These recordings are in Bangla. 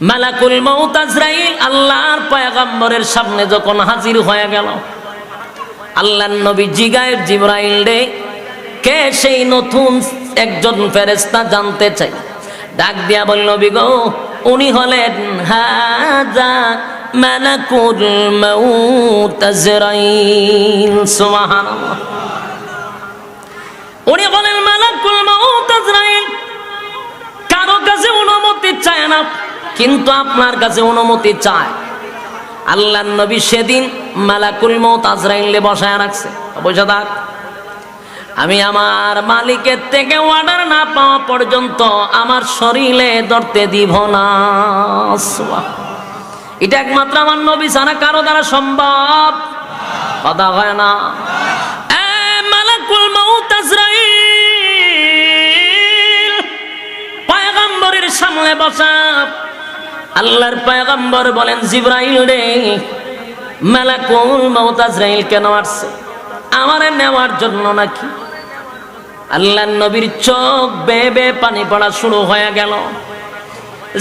মালাকুল মউত আজরাইল আল্লাহর পয়গম্বরের সামনে যখন হাজির হয়ে গেল, আল্লাহর নবী জিগায় জিবরাইল রে, কে সেই নতুন একজন ফেরেশতা জানতে চাই। ডাক দিয়া বলল, নবী গো, উনি হলেন হাজা মালাকুল মউত আজরাইল। সুবহানাল্লাহ। উনি বলেন মালাকুল মউত আজরাইল কারো কাছে অনুমতি চায় না, কিন্তু আপনার কাছে অনুমতি চায়। আল্লাহর নবী সেদিন মালাকুল মউত আজরাইলে বসায় রাখছে, বসে থাক, আমি আমার মালিকের থেকে অর্ডার না পাওয়া পর্যন্ত আমার শরীরে ধরতে দিব না। এটা একমাত্র আমার নবী ছাড়া কারো দ্বারা সম্ভব, কথা হয় না। মালাকুল মউত আজরাইল পয়গম্বরের সামনে বসা। আল্লাহর পয়গম্বর বলেন, জিবরাইল রে, মালাকুল মউত আজরাইল কেন আসছে? আমারে নেওয়ার জন্য নাকি? আল্লাহর নবীর চোখ বেয়ে বেয়ে পানি পড়া শুরু হয়ে গেল।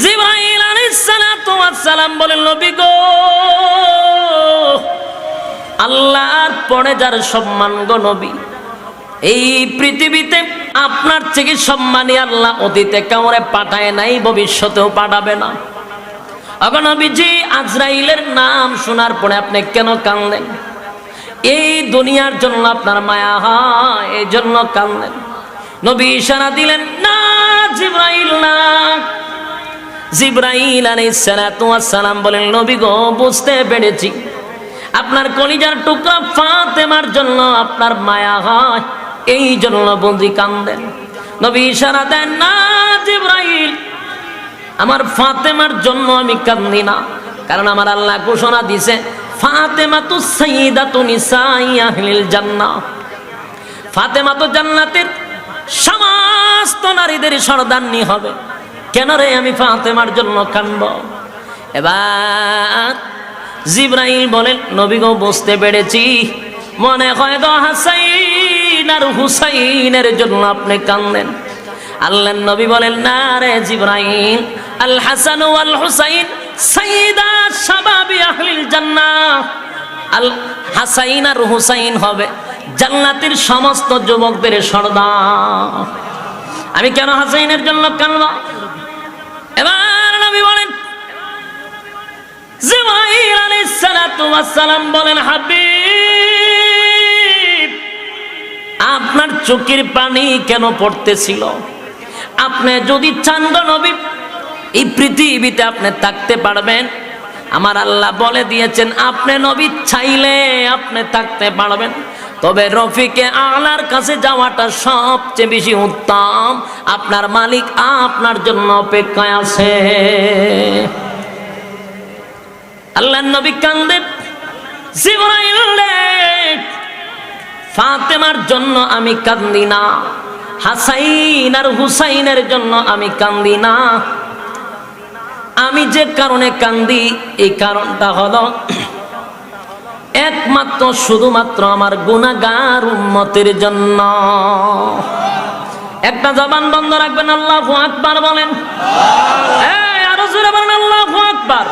জিবরাইল আলাইহিস সালাতু ওয়াস সালাম বলেন, নবী গো, আল্লাহর পরে যার সম্মান গো নবী, এই পৃথিবীতে আপনার থেকে সম্মানী আল্লাহ অতীতে কাউরে পাঠায় নাই, ভবিষ্যতেও পাঠাবে না। ওগো নবীজি, আজরাইলের নাম শোনার পরে আপনি কেন কাঁদলেন? এই দুনিয়ার জন্য আপনার মায়া হয়, এই জন্য কাঁদলেন। নবী ইশারা দিলেন, না জিবরাইল না। জিবরাইল আলাইহিস সালাতু ওয়াস সালাম বলেন, নবী গো, বুঝতে পেরেছি আপনার কলিজার টুকরা ফাতেমার জন্য আপনার মায়া হয়, এই জন্য বুঝি কাঁদেন। নবী ইশারা দেন, না জিবরাইল, আমার ফাতেমার জন্য আমি কাঁদি না, কারণ আমার আল্লাহ ঘোষণা দিয়েছে, ফাতেমা তো সাইয়্যিদাতু নিসাই আহলিল জান্নাহ, ফাতেমা তো জান্নাতের সমস্ত নারীদের সর্দারনি হবে। কেন রে আমি ফাতেমার জন্য কাঁদব? এবার জিবরাইল বলেন, নবী গো, বুঝতে পেরেছি, মনে হয় গো হাসাইন আর হুসাইনের জন্য আপনি কাঁদেন। আল্লাহর নবী বলেন, না রে জিবরাইল, আল হাসান ওয়াল হুসাইন সাইয়্যিদা শাবাবি আহলিল জান্নাহ। আল হাসাইন আর হুসাইন হবে জান্নাতের সমস্ত যুবকদের সর্দার। আমি কেন হাসাইনের জন্য কাঁদব? এবার নবী বলেন, জিবরাইল আলাইহিস সালাতু ওয়াস সালাম বলেন, হাবিব, আপনার চোখের পানি কেন পড়তেছিল? আপনি যদি চান গো নবী, এই পৃথিবীতে আপনি থাকতে পারবেন। আমার আল্লাহ বলে দিয়েছেন, আপনি নবী চাইলে আপনি থাকতে পারবেন, তবে রফিকে আলার কাছে যাওয়াটা সবচেয়ে বেশি উত্তম। আপনার মালিক আপনার জন্য অপেক্ষায় আছে। আল্লাহর নবী কাঁদেন, জিবরাইল রে, ফাতেমার জন্য আমি কাঁদি না, হাসাইন আর হুসাইনের জন্য আমি কাঁদি না। আমি যে কারণে কাঁদি, এই কারণটা হলো একমাত্র শুধুমাত্র আমার গুনাহগার উম্মতের জন্য। একটা জবান বন্ধ রাখবেন, আল্লাহু আকবার বলেন। এই আরো জোরে বলেন, আল্লাহু আকবার।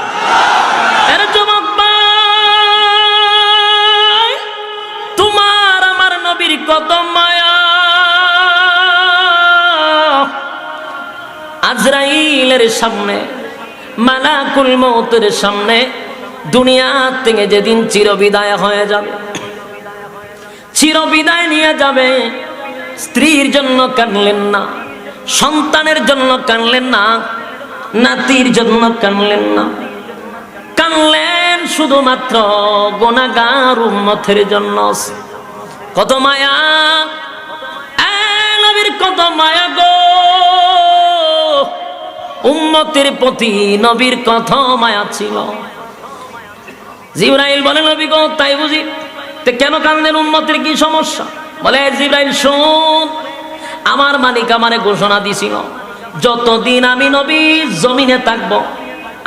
এর যুবক ভাই, তোমার আমার নবীর কত মায়া। আজরাইলের সামনে, মালাকুল মউতের সামনে দুনিয়া থেকে যেদিন চিরবিদায় হয়ে যাবে, চিরবিদায় নিয়ে যাবে, স্ত্রীর জন্য কাঁদলেন না, সন্তানের জন্য কাঁদলেন না, নাতির জন্য কাঁদলেন না, কাঁদলেন শুধুমাত্র গুনাহগার উম্মতের জন্য। কত মায়া, নবীর কত মায়া গো, উম্মতের প্রতি নবীর কত মায়া ছিল। জিবরাইল বলে, নবী গো, তাই বুঝি? তে কেন কাঁদেন? উম্মতের কি সমস্যা? বলে, জিবরাইল শুন, আমার মালিক আমারে ঘোষণা দিছিল, যতদিন আমি নবী জমিনে থাকবো,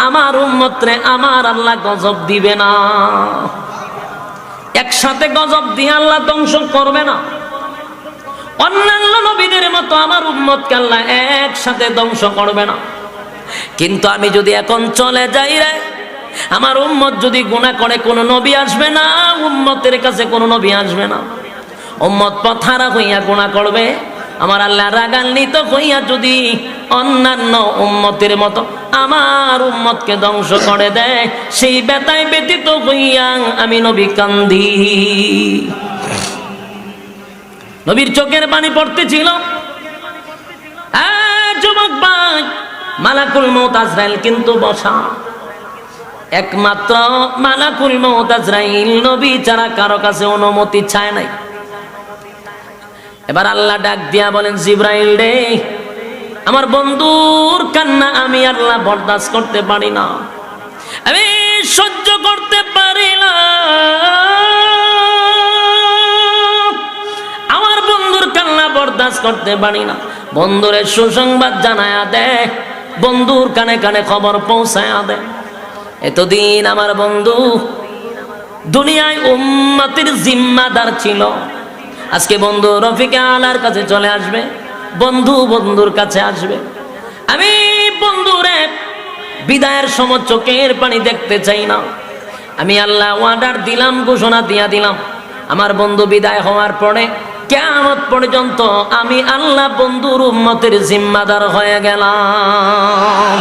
আমার উম্মতরে আমার আল্লাহ গজব দিবে না। একসাথে গজব দিয়ে আল্লাহ ধ্বংস করবে না। অন্যান্য নবীদের মতো আমার উম্মতকে আল্লাহ একসাথে ধ্বংস করবে না। কিন্তু আমি যদি এখন চলে যাই রে, আমার উম্মত যদি গুনাহ করে কোনো নবী আসবে না, উম্মতের কাছে কোনো নবী আসবে না। উম্মত পথারা হইয়া গুনাহ করবে, আমার আল্লাহ রাগান্বিত হইয়া যদি অন্যান্য উম্মতের মতো আমার উম্মতকে ধ্বংস করে দেয়, সেই ব্যথায় ব্যতীত হইয়া আমি নবী কান্দি। নবীর চোখের পানি পড়তেছিল। যুবক ভাই, মালাকুল মউত আজরাইল কিন্তু বসা। একমাত্র মালাকুল মউত আজরাইল নবী ছাড়া কারো কাছে অনুমতি চায় নাই। এবার আল্লাহ ডাক দিয়া বলেন, জিবরাইল রে, আমার বন্ধুর কান্না আমি আল্লাহ বরদাস্ত করতে পারি না, আমি সহ্য করতে পারি না। আমার বন্ধুর কান্না বরদাস্ত করতে পারি না। বন্ধুরে সুসংবাদ জানায়া দে, বন্ধুর কানে কানে খবর পৌঁছায়া দে। এতদিন আমার বন্ধু দুনিয়ায় উম্মতের জিম্মাদার ছিল, আজকে বন্ধু রফিকে আলার কাছে চলে আসবে, বন্ধু বন্ধুর কাছে আসবে। আমি বন্ধুরে বিদায়ের সময় চোখের পানি দেখতে চাই না। আমি আল্লাহ অর্ডার দিলাম, ঘোষণা দিয়া দিলাম, আমার বন্ধু বিদায় হওয়ার পরে কিয়ামত পর্যন্ত আমি আল্লাহ বন্ধুর উম্মতের জিম্মাদার হয়ে গেলাম।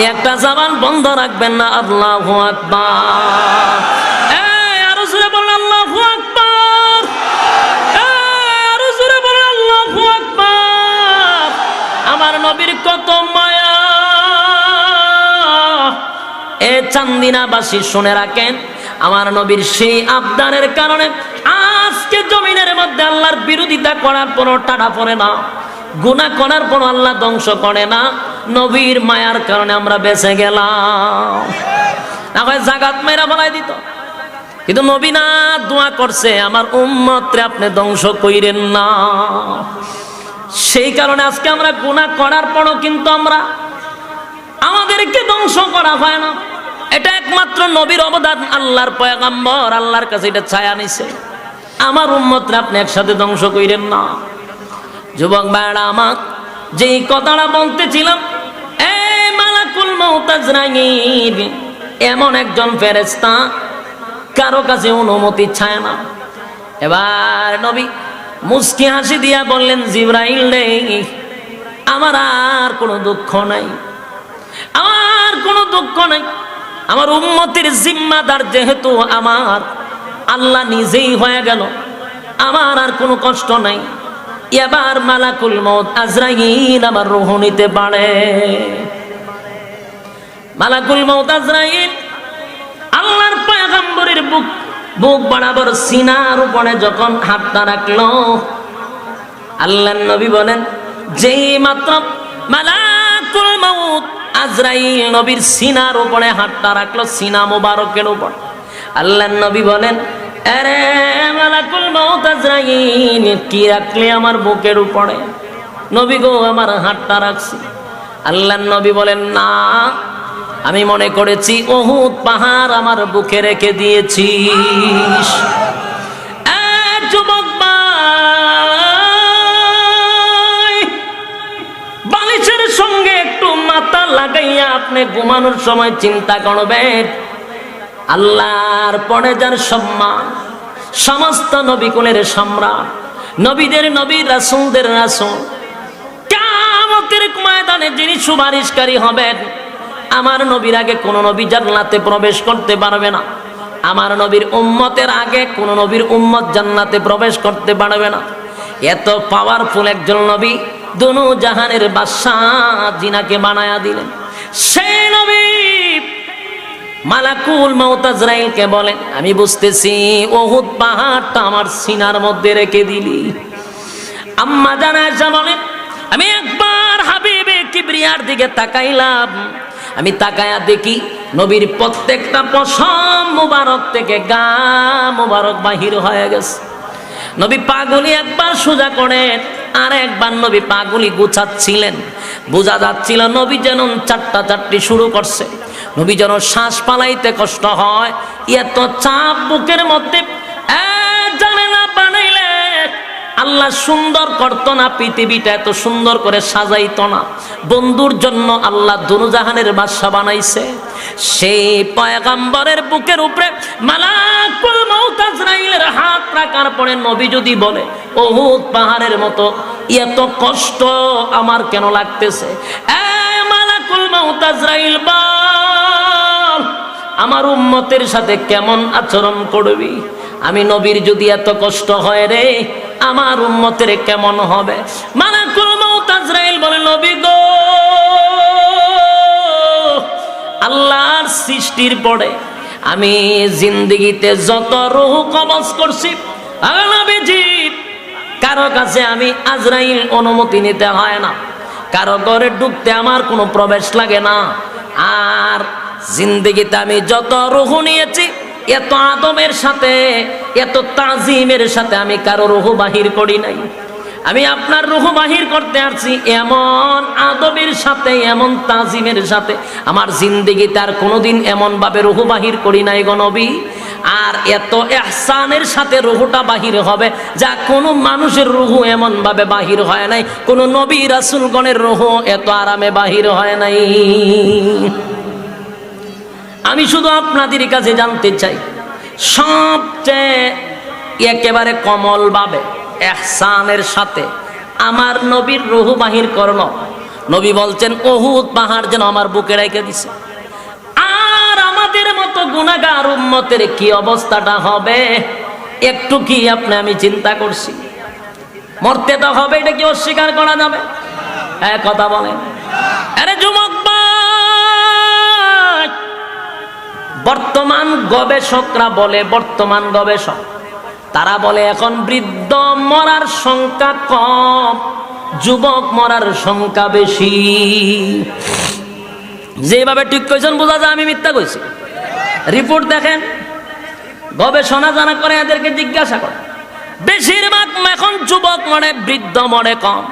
একটা জবান বন্ধ রাখবেন না, আল্লাহু আকবার। আরো জোরে বলেন আল্লাহু আকবার, আরো জোরে বলেন আল্লাহু আকবার। আমার নবীর কত মায়া, এ চান্দিনাবাসী শুনে রাখেন, আমার নবীর সেই আবদারের কারণে আজকে জমিনের মধ্যে আল্লাহর বিরোধিতা করার পরও টাটা পড়ে না, গুনাহ করার পর আল্লাহ ধ্বংস করে না। নবীর মায়ার কারণে আমরা বেঁচে গেলাম। না হয় জাগাত মেরা বলাই দিত, কিন্তু নবী না দোয়া করছে, আমার উম্মতরে আপনি ধ্বংস কইরেন না। সেই কারণে আজকে আমরা গুনাহ করার পরও কিন্তু আমাদেরকে ধ্বংস করা হয় না। এটা একমাত্র নবীর অবদান। আল্লাহর পয়গম্বর আল্লাহর কাছে এটা ছায়া নিছে, আমার উম্মতরা আপনি একসাথে ধ্বংস কইরেন না। যুবক ভাইরা আমার, যেই কথাটা বলতেছিলাম, এই মালাকুল মউত আজরাইল এমন একজন ফেরেশতা, কারো কাছে অনুমতি চায় না। এবার নবী মুস্কি হাসি দিয়া বললেন, জিবরাইল রে, আমার আর কোনো দুঃখ নাই, আমার কোনো দুঃখ নাই। আমার উম্মতের জিম্মাদার যেহেতু আমার আল্লাহ নিজেই হয়ে গেল, আমার আর কোনো কষ্ট নাই। এবার মালাকুল মউত আজরাইল আমার রূহ নিতে পারে। মালাকুল মউত আজরাইল আল্লাহর পয়গম্বরের বুক বরাবর সিনার উপরে যখন হাতটা রাখলো, আল্লাহর নবী বলেন, যেই মাত্র মালাকুল মউত আজরাইল নবীর সিনার উপরে হাতটা রাখলো, সিনা মোবারকের উপর, আল্লাহর নবী বলেন, আরে মালাকুল মউত আজরাইল কি রাখলে আমার বুকের উপরে? নবী গো, আমার হাতটা রাখছি। আল্লাহর নবী বলেন, না, আমি মনে করেছি উহুদ পাহাড় আমার বুকে রেখে দিয়েছিস। যুবক ভাই, বালিশের সঙ্গে একটু মাথা লাগাইয়া আপনি ঘুমানোর সময় চিন্তা করবেন, আল্লাহর পরে যার সম্মান, সমস্ত নবীকুলের সম্রাট, নবীদের নবী, রাসূলদের রাসূল, কিয়ামতের ময়দানে যিনি সুপারিশকারী হবেন, আমার নবীর আগে কোন নবী জান্নাতে প্রবেশ করতে পারবে না। আমার নবীর উম্মতের আগে কোন নবীর উম্মত জান্নাতে প্রবেশ করতে পারবে না। এত পাওয়ারফুল একজন নবী, দুনু জাহানের বাদশাহ জিনাকে বানায়া দিলেন। সেই নবী মালাকুল মউত আজরাইলকে বলেন, আমি বুঝতেছি উহুদ পাহাড়টা আমার সিনার মধ্যে রেখে দিলি। আম্মা জান আয়েশা বলেন, আমি একবার হাবিবে কিবরিয়ার দিকে তাকাইলাম, আমি তাকায়া দেখি নবীর প্রত্যেকটা পশম মুবারক থেকে গা মুবারক বাহির হয়ে গেছে। নবী পাগুলি একবার সোজা করে, আর একবার নবী পাগুলি গুছাচ্ছিলেন। বোঝা যাচ্ছিল নবী যেন চারটা চারটি শুরু করছে, নবী যেন শ্বাস পালাইতে কষ্ট হয়, এত চাপ বুকের মধ্যে। জানে না বানাইলে আল্লাহ সুন্দর করতো না, পৃথিবীটা এত সুন্দর করে সাজাইতো না। বন্ধুর জন্য আল্লাহ দুরজাহানের বাদশা বানাইছে। সেই পয়গম্বরের বুকের উপরে মালাকুল মউত আজরাইলের হাত রাখার পরে নবী যদি বলে উহুদ পাহাড়ের মতো এত কষ্ট আমার কেন লাগতেছে, মালাকুল মউত আজরাইল বল আমার উম্মতের সাথে কেমন আচরণ করবি? আমি নবীর যদি এত কষ্ট হয় রে, আমার উম্মতের কেমন হবে? মালাকুল মউত আজরাইল বলে নবী গো, আল্লাহর সৃষ্টির পরে আমি জিন্দেগিতে যত রূহ কবজ করছি, নবীজি কারো কাছে আমি আজরাইল অনুমতি নিতে হয় না, কারো ঘরে ঢুকতে আমার কোনো প্রবেশ লাগে না। আর জিন্দেগিতে আমি যত রূহ নিয়েছি এত আদবের সাথে, এত তাজিমের সাথে আমি কারো রূহ বাহির করি নাই। আমি আপনার রূহ বাহির করতে আসছি এমন আদবের সাথে, এমন তাজিমের সাথে। আমার জিন্দেগিতে আর কোনোদিন এমন ভাবে রূহ বাহির করি নাই গো নবী। আর এত ইহসানের সাথে রূহটা বাহির হবে যা কোনো মানুষের রূহ এমন ভাবে বাহির হয় নাই, কোনো নবী রাসূলগণের রূহ এত আরামে বাহির হয় নাই। আমি শুধু আপনাদের কাছে জানতে চাই, সবচেয়ে একেবারে কমল ভাবে ইহসানের সাথে আমার নবীর রূহ বাহির করলো। নবী বলছেন উহুদ পাহাড় যেন আমার বুকে রেখে দিছে। আর আমাদের মতো গুনাহগার উম্মতের কি অবস্থাটা হবে একটু কি আমি চিন্তা করছি? মরতে তো হবে, এটা কি অস্বীকার করা যাবে? হ্যাঁ কথা বলেন। আরে যুবক ভাই, বর্তমান গবেষকরা বলে, বর্তমান গবেষক তারা বলে এখন বৃদ্ধ মরার সংখ্যা কম, যুবক মরার সংখ্যা বেশি। যেভাবে ঠিক কইছেন বোঝা যায় আমি মিথ্যা কইছি। রিপোর্ট দেখেন, গবেষণা জানা করে এদেরকে জিজ্ঞাসা করে, বেশিরভাগ এখন যুবক মরে, বৃদ্ধ মরে কম।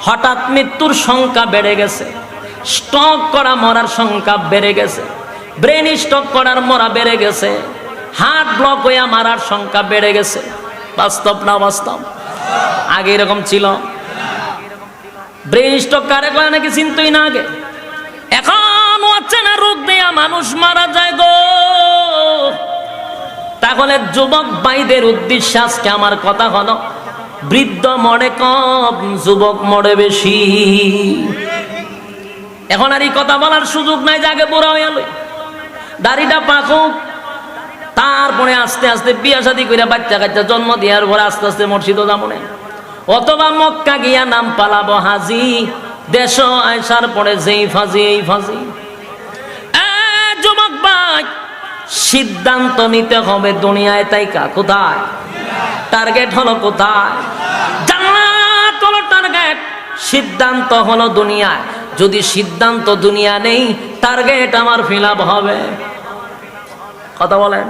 হঠাৎ মৃত্যুর সংখ্যা বেড়ে গেছে, স্ট্রোক করা মরার সংখ্যা বেড়ে গেছে, ব্রেন স্ট্রোক করার মরা বেড়ে গেছে, হার্ট ব্লক হয়ে মারার সংখ্যা বেড়ে গেছে। বাস্তব না বাস্তব? আগে এরকম ছিল? ব্রেন স্ট্রোক কারে কয় নাকি চিনতই না আগে? এখন হচ্ছে না, রোগ দেয়া মানুষ মারা যায় গো। তাহলে যুবক ভাইদের উদ্দেশ্যে আজকে আমার কথা হলো, বৃদ্ধ মরে কম, যুবক মরে বেশি। এখন আর এই কথা বলার সুযোগ নাই যে আগে বুড়া হয়ে গেল, দাড়িটা পাকুক, তারপরে আস্তে আস্তে বিয়া শাদী করে বাচ্চা কাচ্চা জন্ম দেওয়ার পরে আস্তে আস্তে মসজিদও যাবো না, অথবা মক্কা গিয়া নাম পালাবো হাজি, দেশ আয়সার পরে যেই ফাজি এই ফাজি। যুবক ভাই, সিদ্ধান্ত নিতে হবে দুনিয়ায় তাইকা কোথায়? টার্গেট হলো কোথায়? জান্নাত হলো টার্গেট, সিদ্ধান্ত হলো দুনিয়ায়। যদি সিদ্ধান্ত দুনিয়া নেই, টার্গেট আমার ফিলাপ হবে। কথা বলেন,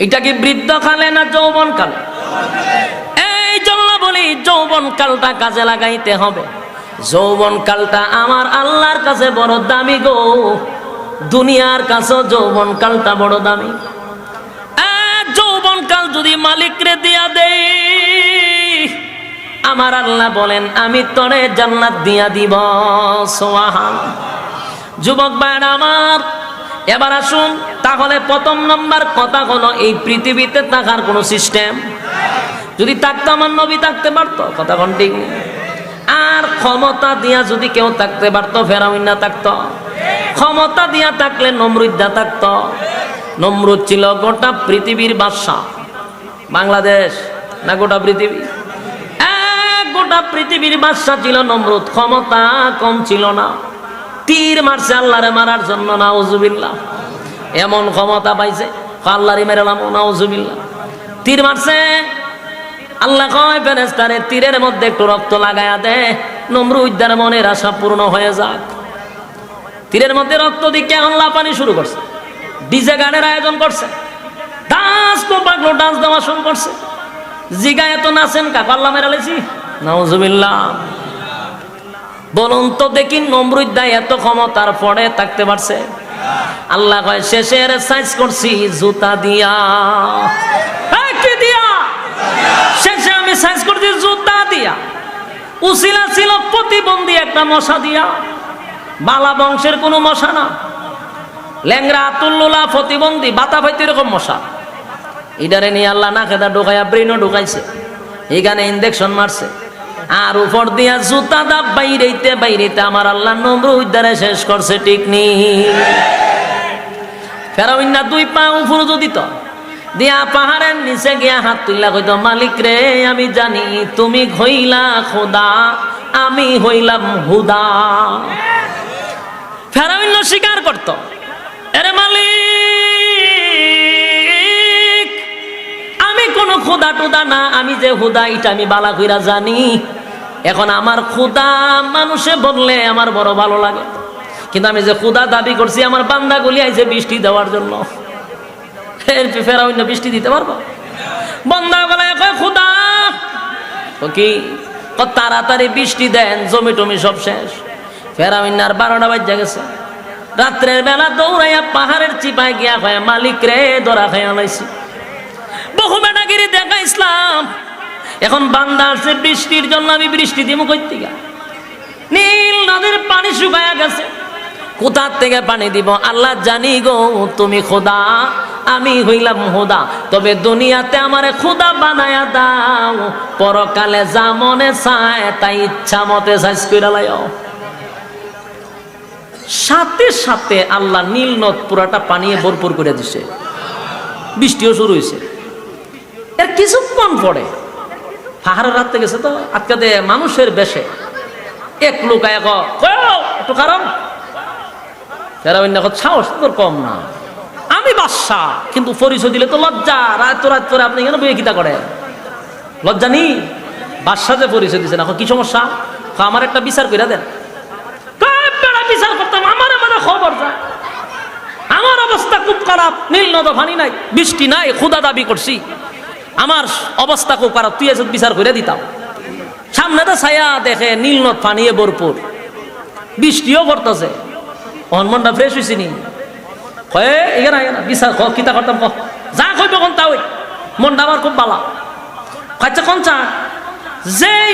এটা কি বৃদ্ধ কালে না যৌবন কালে? এই জন্য বলি যৌবন কালটা কাজে লাগাইতে হবে। যৌবন কালটা আমার আল্লাহর কাছে বড় দামি গো, দুনিয়ার কাছে যৌবন কালটা বড় দামি। যৌবন কাল যদি মালিকরে দিয়া দেই, আমার আল্লাহ বলেন আমি তোরে জান্নাত দিয়া দিব। সুবহানাল্লাহ। যুবক ভাইরা আমার, এবার আসুন, তাহলে প্রথম নাম্বার কথা হলো এই পৃথিবীতে থাকার কোনো সিস্টেম যদি থাকতো আমার নবী থাকতে পারতো, কথা কোন ঠিক নেই। আর ক্ষমতা দিয়া যদি কেউ থাকতে পারতো, ফেরাউন না থাকতো। ক্ষমতা দিয়া থাকলে নমরুদ থাকতো। নমরুদ ছিল গোটা পৃথিবীর বাদশা। বাংলাদেশ না গোটা পৃথিবী? গোটা পৃথিবীর বাদশা ছিল নমরুদ। ক্ষমতা কম ছিল না, তীর মারছে আল্লাহরে মারার জন্য, নাউজুবিল্লাহ। এমন ক্ষমতা পাইছে আল্লাহরে মেরালাম, নাউজুবিল্লাহ। তীর মারছে, আল্লাহ কয় ফেরেশতারে তীরের মধ্যে একটু রক্ত লাগায়া দে, নমরুদের মনের আশা পূর্ণ হয়ে যাক। তীরের মধ্যে রক্ত দিকে আল্লাহ পানি শুরু করছে, ডিজে গানের আয়োজন করছে, ডান্স তো পাগলো ডান্স দেওয়া শুরু করছে। জিগায় তো নাচেন কাক, আল্লাহ মেরালেছি, নাউজুবিল্লাহ। বলুন তো দেখি নমরুদ দায় এত ক্ষমতার পরে থাকতে পারছে? আল্লাহ কয় শেষের সাইজ করছি জুতা দিয়া। কি দিয়া? শেষে আমি উসিলা ছিল প্রতিবন্ধী একটা মশা দিয়া, বালা বংশের কোনো মশা না, ল্যাংরা তুল্লুলা প্রতিবন্ধী বাতা ভাইতে এরকম মশা। এটারে নিয়ে আল্লাহ না খেদা ঢুকাইয়া ব্রেনও ঢুকাইছে, এখানে ইনজেকশন মারছে, আর উপর দিয়া জুতা দা বাইরেতে বাইরেতে আমার আল্লাহ নমরুদ দ্বারা শেষ করছে। ঠিক নি? ফেরাউন না 2 পা উপরে যদি তো দিয়া পাহাড়ের নিচে গিয়া হাত তুললা কইতো, মালিক রে আমি জানি তুমি হইলা খোদা, আমি হইলাম হুদা। ফেরাউন স্বীকার করতো, আরে মালিক আমি কোন খোদা টুদা না, আমি যে হুদা এটা আমি বালা কইরা জানি। এখন আমার খোদা মানুষে বললে আমার বড় ভালো লাগে, কিন্তু আমি যে খোদা দাবি করছি আমার বান্দাগুলি আইছে বৃষ্টি দেওয়ার জন্য। ফেরাউন বৃষ্টি দিতে পারবো? বান্দা গলায় কয় খোদা কি তাড়াতাড়ি বৃষ্টি দেন, জমি টমি সব শেষ। ফেরাউন আর 12টা বাজে গেছে, রাত্রের বেলা দৌড়াইয়া পাহাড়ের চিপায় গিয়া কয়, মালিক রে ধরা খাইয়া লাইছি, বহু বেটাগিরি দেখা ইসলাম। এখন বান্দা আছে বৃষ্টির জন্য, আমি বৃষ্টি দিব কই থেকে? নীল নদীর পানি শুকায়া গেছে, কোথা থেকে পানি দিব? আল্লাহ জানি গো তুমি খোদা, আমি হইলাম হুদা, তবে দুনিয়াতে আমারে খোদা বানায়া দাও, পরকালে যা মনে চায় তাই ইচ্ছা মতে সাইজ কইরা লাইও। সাথে সাথে আল্লাহ নীল নদ পুরাটা পানিয়ে ভরপুর করে দিছে, বৃষ্টিও শুরু হয়েছে। এর কিছুক্ষণ পরে পাহাড়ের রাখতে গেছে তো আজকাতে মানুষের বেশে এক লোক একটু কারণ সাহস তোর কম না, আমি বাদশা, কিন্তু পরিচয় দিলে তো লজ্জা। রাত রাত করে আপনি কেন বইয়ে কিতা করেন? লজ্জা নি? বাদশা যে পরিচয় দিচ্ছেন, এখন কি সমস্যা? আমার একটা বিচার করে দেন। বিচার করতাম আমার মানে খবর যায়, আমার অবস্থা খুব খারাপ, নীল নদ পানি নাই, বৃষ্টি নাই, খুদা দাবি করছি, আমার অবস্থা খুব খারাপ, তুই এসে বিচার করে দিতাম। সামনে তো ছায়া দেখে নীল নদ পানিয়ে ভরপুর, বৃষ্টিও পড়তেছে, মনটা ফ্রেশ হয়েছি নি, এখানে বিচার কিতা করতাম, যা কইব কোন তা ওই মনটা আমার খুব ভালো। আচ্ছা কোন চা যেই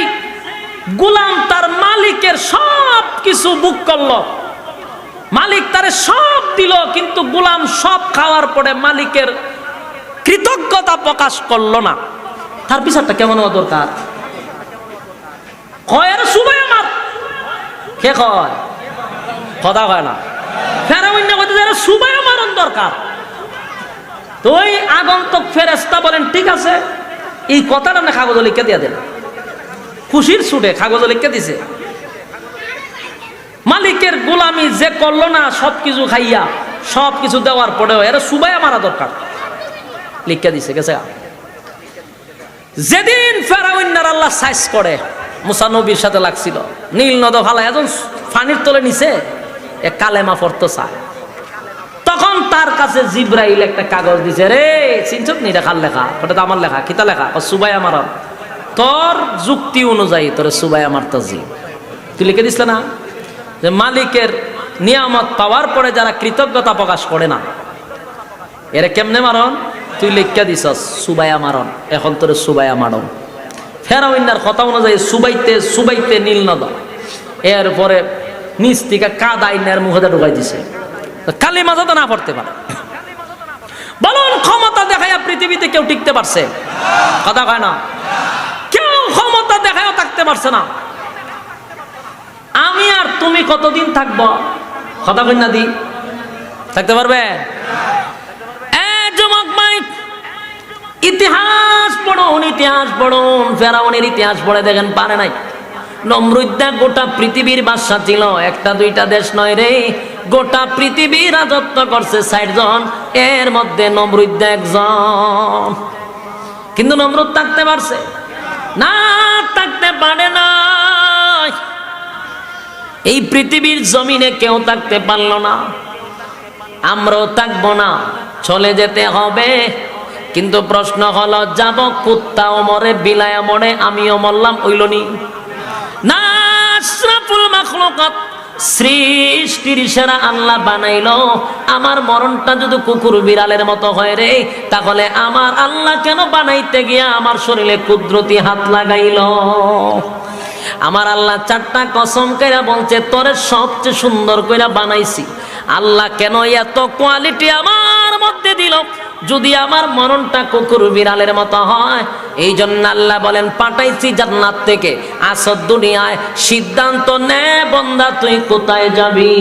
গোলাম তার মালিকের সব কিছু বুক করলো, মালিক তারে সব দিল, কিন্তু গোলাম সব খাওয়ার পরে মালিকের কৃতজ্ঞতা প্রকাশ করলো না, তার বিচারটা কেমন হওয়া দরকার? কয় সুবাই আমার, কে কয়? কথা কয় না। ফেরাউন কইতে সুবাই আমার দরকার। তো ওই আগন্তুক ফেরেশতা বলেন ঠিক আছে, এই কথাটা না কাগজ লিখে দিয়ে দেন। খুশির ছুটে কাগজ লিখে দিছে, মালিকের গোলামি যে করলো না সবকিছু খাইয়া, সবকিছু দেওয়ার পরেও এরা সুবাই মারা দরকার, লিখে দিছে গেছে। যেদিন ফেরাউন্নার আল্লাহ সাইজ করে মুসা নবীর সাথে লাগছিল, নীল নদ ভালা এখন পানির তলে নিচে এক কালেমা পড়তে চায়, তখন তার কাছে জিব্রাইল একটা কাগজ দিছে, রে চিনছত নি, রেখার লেখা, ওটা তো আমার লেখা, কিতা লেখা? সুবাই আমার, তোর যুক্তি অনুযায়ী তোর সুবাই আমার তাজি, তুই লিখে দিস না যে মালিকের নিয়ামত পাওয়ার পরে যারা কৃতজ্ঞতা প্রকাশ করে না, এরা কেমনে মারণ? তুই লিখে দিছস সুবাইয়া মারণ, এখন তোর সুবাইয়া মারণ। ফেরাউন্নার কথা অনুযায়ী সুবাইতে সুবাইতে নীল নদ, এরপরে নিচ থেকে কাদাইনের মুখে ঢুকাই দিছে, কালিমা যাতে না পড়তে পারে। বলুন ক্ষমতা দেখাইয়া পৃথিবীতে কেউ টিকতে পারছে? কথা কয় না, কেউ ক্ষমতা দেখাইও থাকতে পারছে না। আমি আর তুমি কতদিন থাকব? কথা কই না দি, থাকতে পারবে? ইতিহাস পড়ুন, ইতিহাস পড়ুন, ফেরাউনের ইতিহাস পড়ে দেখেন পারে নাই। নমরুদ্দা গোটা পৃথিবীর বাদশা ছিল, একটা দুইটা দেশ নয় রে, গোটা পৃথিবী রাজত্ব করছে 60 জন, এর মধ্যে নমরুদ্দা একজন। কিন্তু নমরুদ থাকতে পারছে না? থাকতে পারে না। এই পৃথিবীর জমিনে কেউ থাকতে পারলো না, আমরাও থাকবো না, চলে যেতে হবে। কিন্তু প্রশ্ন হলো, যাব কুত্তাও মরে, বিলায়া মরে, আমিও মরলাম, ওইলনি না? আশরাফুল মাখলুকাত সৃষ্টির সেরা আল্লাহ বানাইলো, আমার মরণটা যদি কুকুর বিড়ালের মতো হয় রে, তাহলে আমার আল্লাহ কেন বানাইতে গিয়া আমার শরীরে কুদরতি হাত লাগাইলো? আমার আল্লাহ চারটা কসম কইরা বলছে তোরে সবচেয়ে সুন্দর কইরা বানাইছি। আল্লাহ কেন এত কোয়ালিটি আমার মধ্যে দিল? যদি আমার মরণটা কুকুর বিড়ালের মতো হয়, এই জন্য আল্লাহ বলেন পাঠাইছি জান্নাত থেকে আসর দুনিয়ায়, সিদ্ধান্ত নে বান্দা তুই কোথায় যাবি।